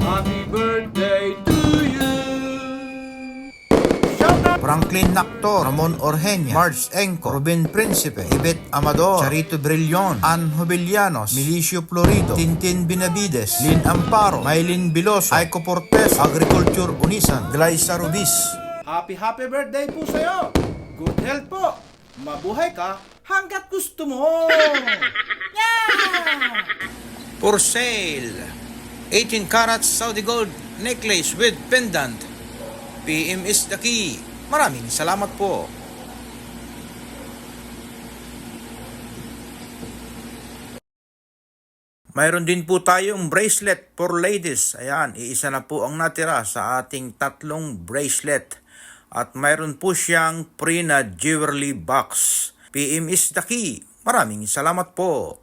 Happy birthday to you. Shout out! Franklin Nactor, Ramon Orheña, Marge Enco, Ruben Principe, Ibet Amador, Charito Brillon, Anjo Villanos, Milicio Florido, Tintin Benavides, Lin Amparo, Maylin Biloso, Aiko Portes, Agriculture Unisan, Glyza Rubis. Happy birthday po sa'yo. Good health po. Mabuhay ka hanggat gusto mo. Yeah! For sale, 18 carats Saudi gold necklace with pendant. PM is the key. Maraming salamat po. Mayroon din po tayong bracelet for ladies. Ayan, iisa na po ang natira sa ating tatlong bracelet. At mayroon po siyang free na jewelry box. PM is the key. Maraming salamat po.